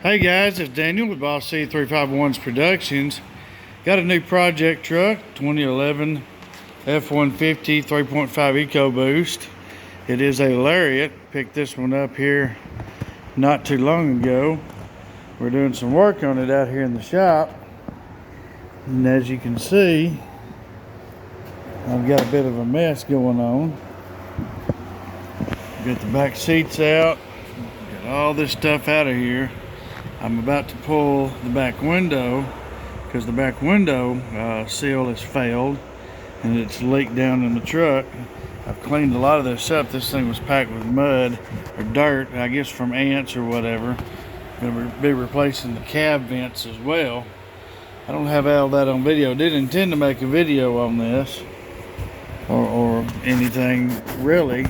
Hey guys, it's Daniel with Boss C351's Productions. Got a new project truck, 2011 F-150 3.5 EcoBoost. It is a Lariat. Picked this one up here not too long ago. We're doing some work on it out here in the shop. And as you can see, I've got a bit of a mess going on. Got the back seats out. Got all this stuff out of here. I'm about to pull the back window because the back window seal has failed and it's leaked down in the truck. I've cleaned a lot of this up. This thing was packed with mud or dirt, I guess from ants or whatever. Gonna be replacing the cab vents as well. I don't have all that on video. Didn't intend to make a video on this or anything really,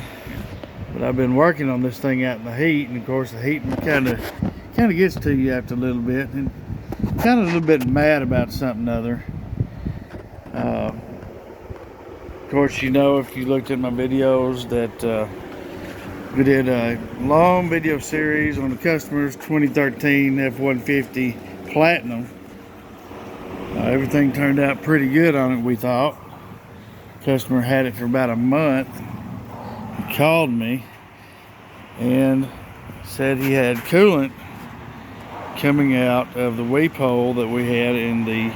but I've been working on this thing out in the heat, and of course the heat kind of gets to you after a little bit, and kind of a little bit mad about something other. Of course, you know, if you looked at my videos that we did a long video series on the customer's 2013 F-150 Platinum. Everything turned out pretty good on it, we thought. Customer had it for about a month. He called me and said he had coolant coming out of the weep hole that we had in the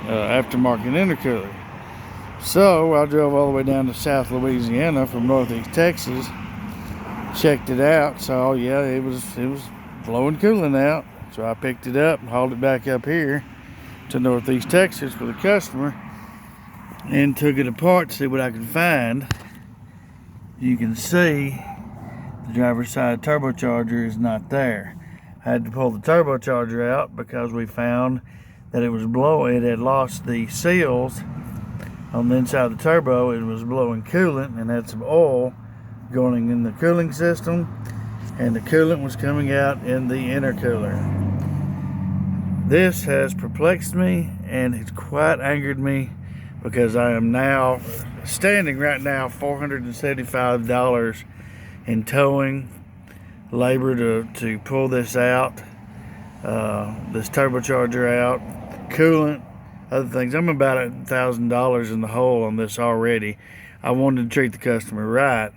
aftermarket intercooler. So I drove all the way down to South Louisiana from Northeast Texas, checked it out, saw yeah, it was blowing coolant out. So I picked it up and hauled it back up here to Northeast Texas for the customer and took it apart to see what I could find. You can see the driver's side turbocharger is not there. I had to pull the turbocharger out because we found that it was blowing. It had lost the seals on the inside of the turbo. It was blowing coolant and had some oil going in the cooling system, and the coolant was coming out in the intercooler. This has perplexed me and it's quite angered me because I am now standing right now $475 in towing, labor to pull this out, this turbocharger out, coolant, other things. I'm about $1,000 in the hole on this already. I wanted to treat the customer right,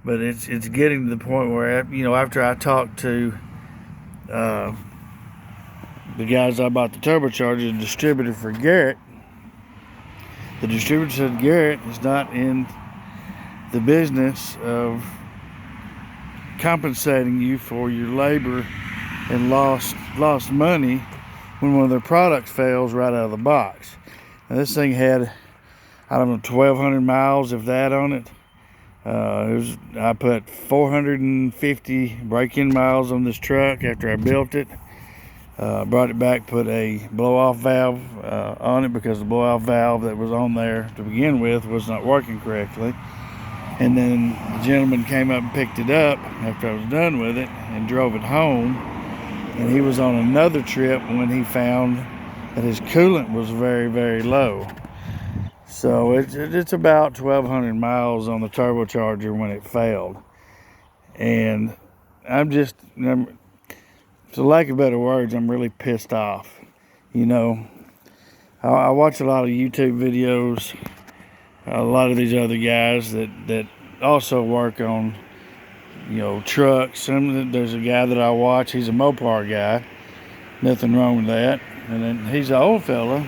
but it's getting to the point where, you know, after I talked to the guys I bought the turbocharger, the distributor for Garrett, the distributor said Garrett is not in the business of compensating you for your labor and lost money when one of their products fails right out of the box. Now this thing had, I don't know, 1,200 miles, if that, on it. I put 450 break-in miles on this truck after I built it. Brought it back, put a blow-off valve on it because the blow-off valve that was on there to begin with was not working correctly. And then the gentleman came up and picked it up after I was done with it and drove it home. And he was on another trip when he found that his coolant was very, very low. So it's about 1,200 miles on the turbocharger when it failed. And for lack of better words, I'm really pissed off. You know, I watch a lot of YouTube videos, a lot of these other guys that also work on, you know, trucks. There's a guy that I watch, he's a Mopar guy, nothing wrong with that. And then he's an old fella,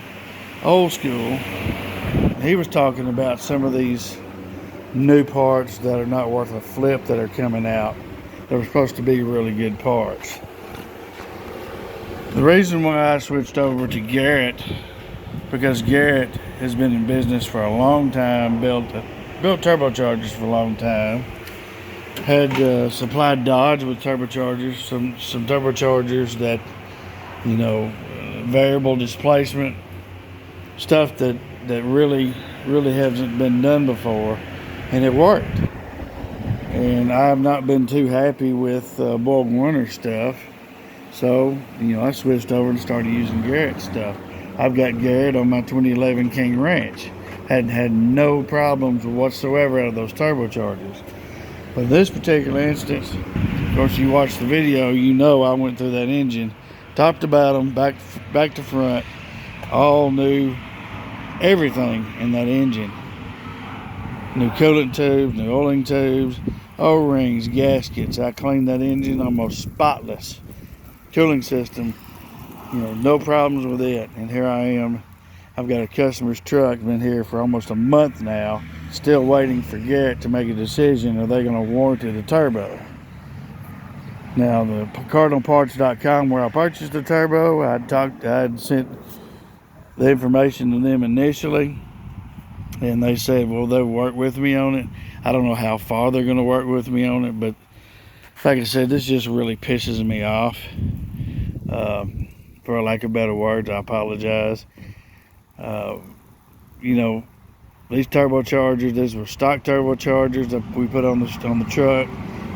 old school. He was talking about some of these new parts that are not worth a flip that are coming out. They were supposed to be really good parts. The reason why I switched over to Garrett, because Garrett has been in business for a long time, built turbochargers for a long time, had supplied Dodge with turbochargers, some turbochargers that, you know, variable displacement, stuff that really hasn't been done before, and it worked. And I have not been too happy with Borg-Warner stuff. So, you know, I switched over and started using Garrett stuff. I've got Garrett on my 2011 King Ranch. Had no problems whatsoever out of those turbochargers. But in this particular instance, of course, you watch the video, you know I went through that engine, top to bottom, back to front, all new, everything in that engine. New coolant tubes, new oiling tubes, O-rings, gaskets. I cleaned that engine almost spotless. Cooling system, no problems with it. And here I am. I've got a customer's truck, been here for almost a month now, still waiting for Garrett to make a decision. Are they going to warranty the turbo? Now, the CardinalParts.com, where I purchased the turbo, I had sent the information to them initially, and they said, well, they'll work with me on it. I don't know how far they're going to work with me on it, but like I said, this just really pisses me off. For lack of better words, I apologize. These turbochargers, these were stock turbochargers that we put on the truck,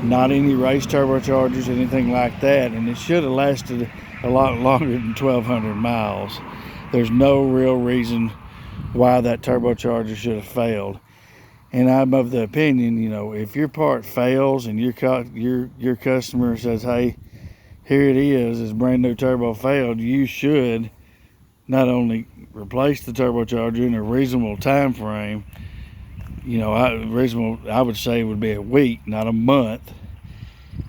not any race turbochargers, anything like that, and it should have lasted a lot longer than 1,200 miles. There's no real reason why that turbocharger should have failed. And I'm of the opinion, if your part fails and your customer says, hey, here it is, this brand new turbo failed, you should not only replace the turbocharger in a reasonable time frame, I would say would be a week, not a month.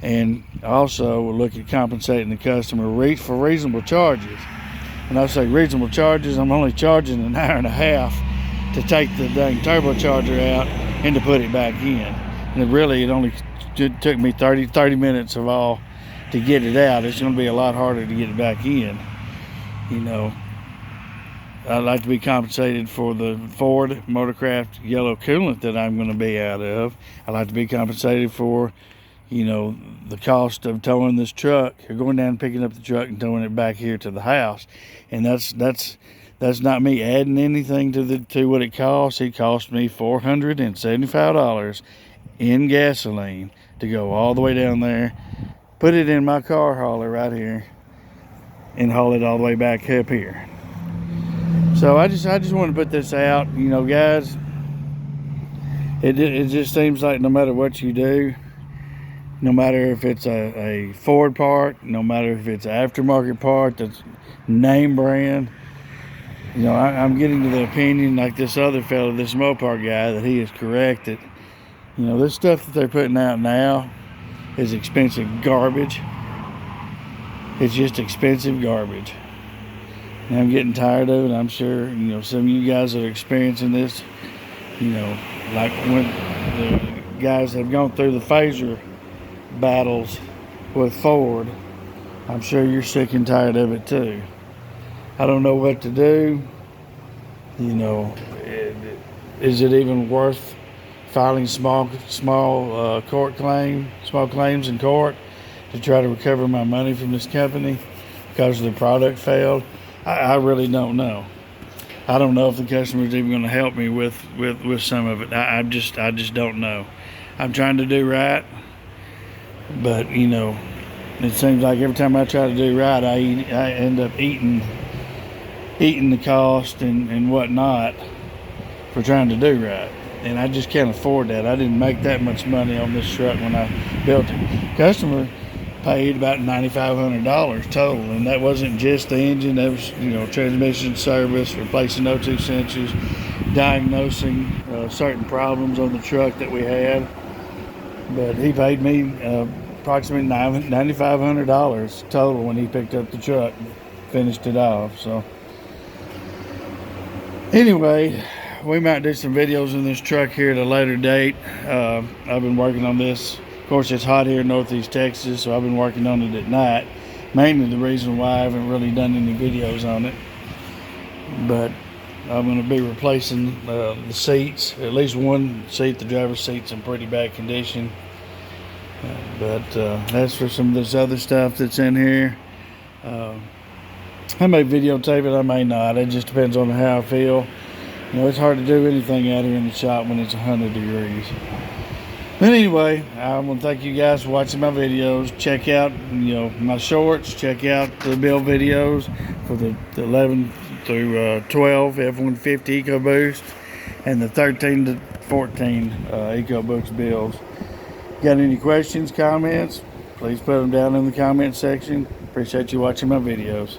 And also look at compensating the customer for reasonable charges. When I say reasonable charges, I'm only charging an hour and a half to take the dang turbocharger out and to put it back in. And it only took me 30 minutes of all to get it out. It's going to be a lot harder to get it back in. I'd like to be compensated for the Ford Motorcraft yellow coolant that I'm going to be out of. I'd like to be compensated for, the cost of towing this truck, or going down and picking up the truck and towing it back here to the house. And that's not me adding anything to what it costs. It cost me $475 in gasoline to go all the way down there, put it in my car hauler right here, and haul it all the way back up here. So I just want to put this out, guys. It just seems like no matter what you do, no matter if it's a Ford part, no matter if it's an aftermarket part that's name brand, I'm getting to the opinion, like this other fellow, this Mopar guy, that he is correct that, this stuff that they're putting out now is expensive garbage. It's just expensive garbage. And I'm getting tired of it. I'm sure, some of you guys that are experiencing this, like when the guys have gone through the phaser battles with Ford, I'm sure you're sick and tired of it too. I don't know what to do. Is it even worth filing small claims in court to try to recover my money from this company because the product failed? I really don't know. I don't know if the customer's even going to help me with some of it. I just don't know. I'm trying to do right, but it seems like every time I try to do right, I end up eating the cost and whatnot for trying to do right. And I just can't afford that. I didn't make that much money on this truck when I built it. Customer paid about $9,500 total, and that wasn't just the engine. That was transmission service, replacing O2 sensors, diagnosing certain problems on the truck that we had. But he paid me approximately $9,500 total when he picked up the truck and finished it off. So anyway, we might do some videos in this truck here at a later date. I've been working on this. Of course, it's hot here in Northeast Texas, so I've been working on it at night. Mainly the reason why I haven't really done any videos on it. But I'm going to be replacing the seats. At least one seat, the driver's seat's in pretty bad condition. But as for some of this other stuff that's in here, I may videotape it, I may not. It just depends on how I feel. It's hard to do anything out here in the shop when it's 100 degrees. But anyway, I want to thank you guys for watching my videos. Check out, my shorts. Check out the build videos for the 11 through 12 F-150 EcoBoost and the 13 to 14 EcoBoost builds. Got any questions, comments? Please put them down in the comment section. Appreciate you watching my videos.